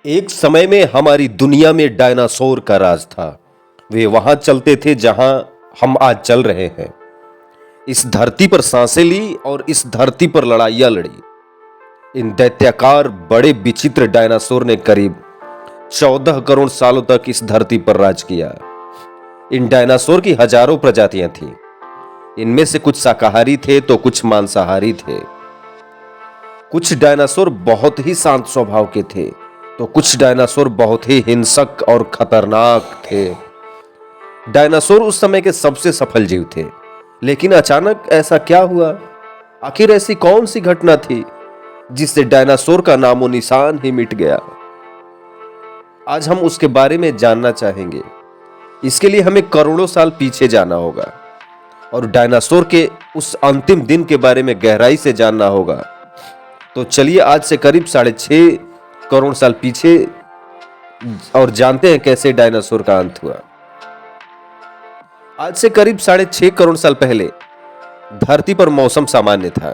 एक समय में हमारी दुनिया में डायनासोर का राज था। वे वहां चलते थे जहां हम आज चल रहे हैं। इस धरती पर सांसें ली और इस धरती पर लड़ाइयां लड़ी। इन दैत्याकार बड़े विचित्र डायनासोर ने करीब 14 करोड़ सालों तक इस धरती पर राज किया। इन डायनासोर की हजारों प्रजातियां थीं। इनमें से कुछ शाकाहारी थे तो कुछ मांसाहारी थे। कुछ डायनासोर बहुत ही शांत स्वभाव के थे तो कुछ डायनासोर बहुत ही हिंसक और खतरनाक थे। डायनासोर उस समय के सबसे सफल जीव थे, लेकिन अचानक ऐसा क्या हुआ? आखिर ऐसी कौन सी घटना थी जिससे डायनासोर का नामो निशान ही मिट गया? आज हम उसके बारे में जानना चाहेंगे। इसके लिए हमें करोड़ों साल पीछे जाना होगा और डायनासोर के उस अंतिम दिन के बारे में गहराई से जानना होगा। तो चलिए आज से करीब 6.5 करोड़ साल पीछे और जानते हैं कैसे डायनासोर का अंत हुआ। आज से करीब 6.5 करोड़ साल पहले धरती पर मौसम सामान्य था।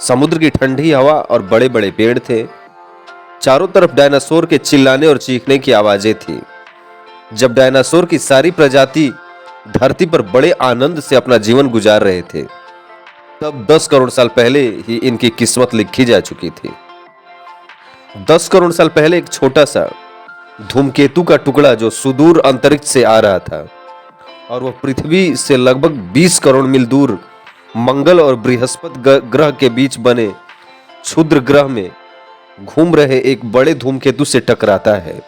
समुद्र की ठंडी हवा और बड़े बड़े पेड़ थे। चारों तरफ डायनासोर के चिल्लाने और चीखने की आवाजें थी। जब डायनासोर की सारी प्रजाति धरती पर बड़े आनंद से अपना जीवन गुजार रहे थे, तब 10 करोड़ साल पहले ही इनकी किस्मत लिखी जा चुकी थी। 10 करोड़ साल पहले एक छोटा सा धूमकेतु का टुकड़ा जो सुदूर अंतरिक्ष से आ रहा था और वह पृथ्वी से लगभग 20 करोड़ मील दूर मंगल और बृहस्पति ग्रह के बीच बने क्षुद्र ग्रह में घूम रहे एक बड़े धूमकेतु से टकराता है।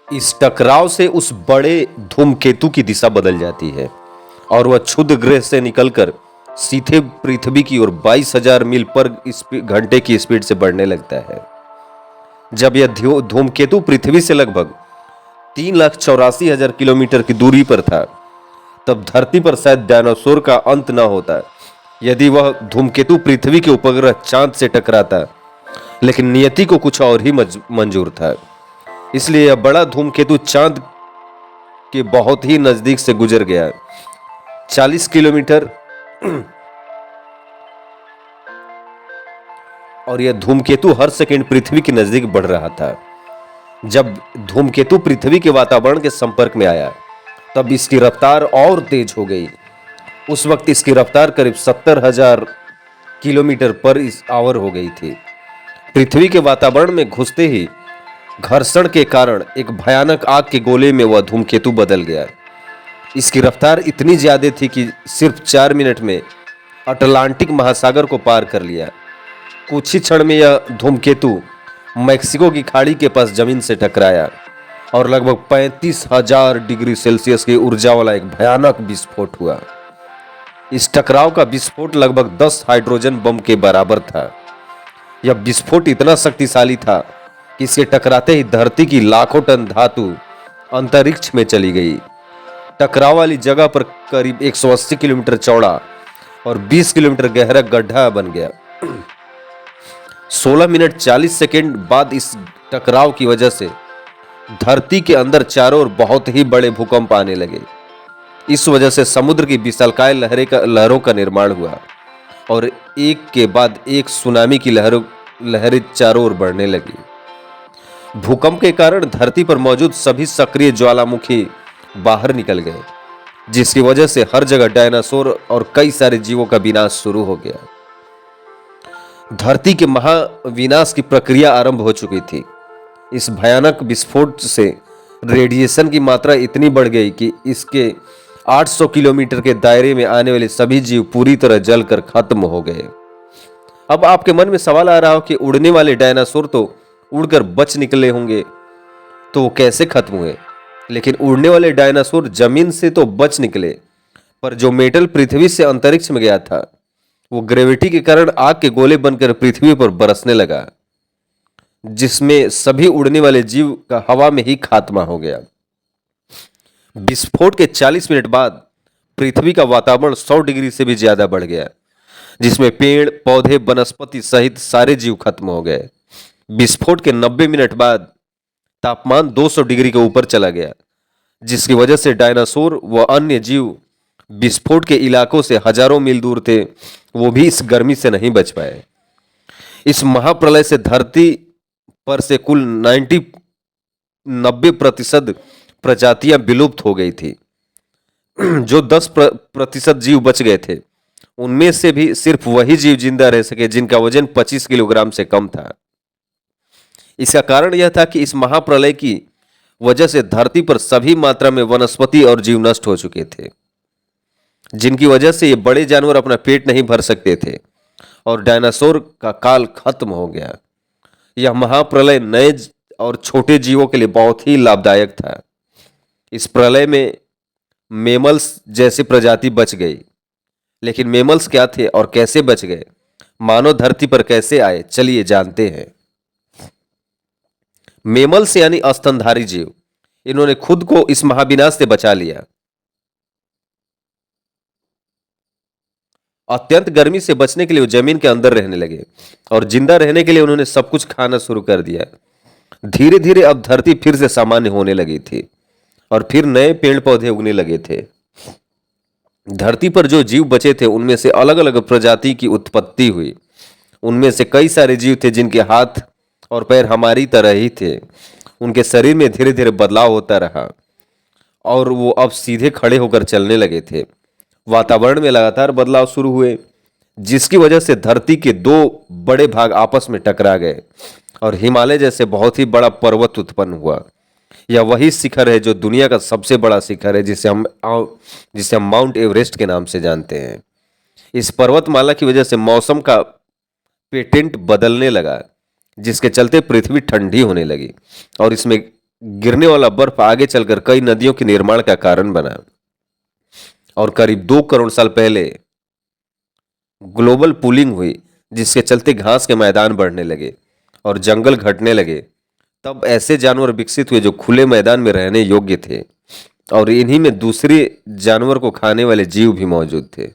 इस टकराव से उस बड़े धूमकेतु की दिशा बदल जाती है और वह क्षुद्र ग्रह से निकलकर सीधे पृथ्वी की ओर 22,000 मील पर घंटे की स्पीड से बढ़ने लगता है। जब यह धूमकेतु पृथ्वी से लगभग 3,84,000 किलोमीटर की दूरी पर था, तब धरती पर शायद डायनासोर का अंत न होता यदि वह धूमकेतु पृथ्वी के उपग्रह चांद से टकराता। लेकिन नियति को कुछ और ही मंजूर था, इसलिए यह बड़ा धूमकेतु चांद के बहुत ही नजदीक से गुजर गया। 40 किलोमीटर और यह धूमकेतु हर सेकंड पृथ्वी के नजदीक बढ़ रहा था। जब धूमकेतु पृथ्वी के वातावरण के संपर्क में आया, तब इसकी रफ्तार और तेज हो गई। उस वक्त इसकी रफ्तार करीब 70,000 किलोमीटर पर आवर हो गई थी। पृथ्वी के वातावरण में घुसते ही घर्षण के कारण एक भयानक आग के गोले में वह धूमकेतु बदल गया। इसकी रफ्तार इतनी ज्यादा थी कि सिर्फ 4 मिनट में अटलांटिक महासागर को पार कर लिया। कुछ ही क्षण में यह धूमकेतु मैक्सिको की खाड़ी के पास जमीन से टकराया और लगभग 35,000 डिग्री सेल्सियस की ऊर्जा वाला एक भयानक विस्फोट हुआ। इस टकराव का विस्फोट लगभग 10 हाइड्रोजन बम के बराबर था। यह विस्फोट इतना शक्तिशाली था कि इसके टकराते ही धरती की लाखों टन धातु अंतरिक्ष में चली गई। टकराव वाली जगह पर करीब 180 किलोमीटर चौड़ा और 20 किलोमीटर गहरा गड्ढा बन गया। 16 मिनट 40 सेकेंड बाद इस टकराव की वजह से धरती के अंदर चारों ओर बहुत ही बड़े भूकंप आने लगे। इस वजह से समुद्र की विशालकाय लहरों का निर्माण हुआ और एक के बाद एक सुनामी की लहरें चारों ओर बढ़ने लगी। भूकंप के कारण धरती पर मौजूद सभी सक्रिय ज्वालामुखी बाहर निकल गए, जिसकी वजह से हर जगह डायनासोर और कई सारे जीवों का विनाश शुरू हो गया। धरती के महाविनाश की प्रक्रिया आरंभ हो चुकी थी। इस भयानक विस्फोट से रेडिएशन की मात्रा इतनी बढ़ गई कि इसके 800 किलोमीटर के दायरे में आने वाले सभी जीव पूरी तरह जलकर खत्म हो गए। अब आपके मन में सवाल आ रहा हो कि उड़ने वाले डायनासोर तो उड़कर बच निकले होंगे, तो वो कैसे खत्म हुए? लेकिन उड़ने वाले डायनासोर जमीन से तो बच निकले, पर जो मेटल पृथ्वी से अंतरिक्ष में गया था, वो ग्रेविटी के कारण आग के गोले बनकर पृथ्वी पर बरसने लगा, जिसमें सभी उड़ने वाले जीव का हवा में ही खात्मा हो गया। विस्फोट के 40 मिनट बाद पृथ्वी का वातावरण 100 डिग्री से भी ज्यादा बढ़ गया, जिसमें पेड़ पौधे वनस्पति सहित सारे जीव खत्म हो गए। विस्फोट के 90 मिनट बाद तापमान 200 डिग्री के ऊपर चला गया, जिसकी वजह से डायनासोर व अन्य जीव विस्फोट के इलाकों से हजारों मील दूर थे, वो भी इस गर्मी से नहीं बच पाए। इस महाप्रलय से धरती पर से कुल 90% प्रजातियां विलुप्त हो गई थी। जो 10% जीव बच गए थे, उनमें से भी सिर्फ वही जीव जिंदा रह सके जिनका वजन 25 किलोग्राम से कम था। इसका कारण यह था कि इस महाप्रलय की वजह से धरती पर सभी मात्रा में वनस्पति और जीव नष्ट हो चुके थे, जिनकी वजह से ये बड़े जानवर अपना पेट नहीं भर सकते थे और डायनासोर का काल खत्म हो गया। यह महाप्रलय नए और छोटे जीवों के लिए बहुत ही लाभदायक था। इस प्रलय में मेमल्स जैसी प्रजाति बच गई। लेकिन मेमल्स क्या थे और कैसे बच गए, मानव धरती पर कैसे आए, चलिए जानते हैं। मेमल्स यानी स्तनधारी जीव, इन्होंने खुद को इस महाविनाश से बचा लिया। अत्यंत गर्मी से बचने के लिए वो जमीन के अंदर रहने लगे और जिंदा रहने के लिए उन्होंने सब कुछ खाना शुरू कर दिया। धीरे धीरे अब धरती फिर से सामान्य होने लगी थी और फिर नए पेड़ पौधे उगने लगे थे। धरती पर जो जीव बचे थे उनमें से अलग अलग प्रजाति की उत्पत्ति हुई। उनमें से कई सारे जीव थे जिनके हाथ और पैर हमारी तरह ही थे। उनके शरीर में धीरे धीरे बदलाव होता रहा और वो अब सीधे खड़े होकर चलने लगे थे। वातावरण में लगातार बदलाव शुरू हुए, जिसकी वजह से धरती के दो बड़े भाग आपस में टकरा गए और हिमालय जैसे बहुत ही बड़ा पर्वत उत्पन्न हुआ। यह वही शिखर है जो दुनिया का सबसे बड़ा शिखर है, जिसे हम माउंट एवरेस्ट के नाम से जानते हैं। इस पर्वतमाला की वजह से मौसम का पेटेंट बदलने लगा, जिसके चलते पृथ्वी ठंडी होने लगी और इसमें गिरने वाला बर्फ आगे चलकर कई नदियों के निर्माण का कारण बना। और करीब 2 करोड़ साल पहले ग्लोबल कूलिंग हुई, जिसके चलते घास के मैदान बढ़ने लगे और जंगल घटने लगे। तब ऐसे जानवर विकसित हुए जो खुले मैदान में रहने योग्य थे और इन्हीं में दूसरे जानवर को खाने वाले जीव भी मौजूद थे।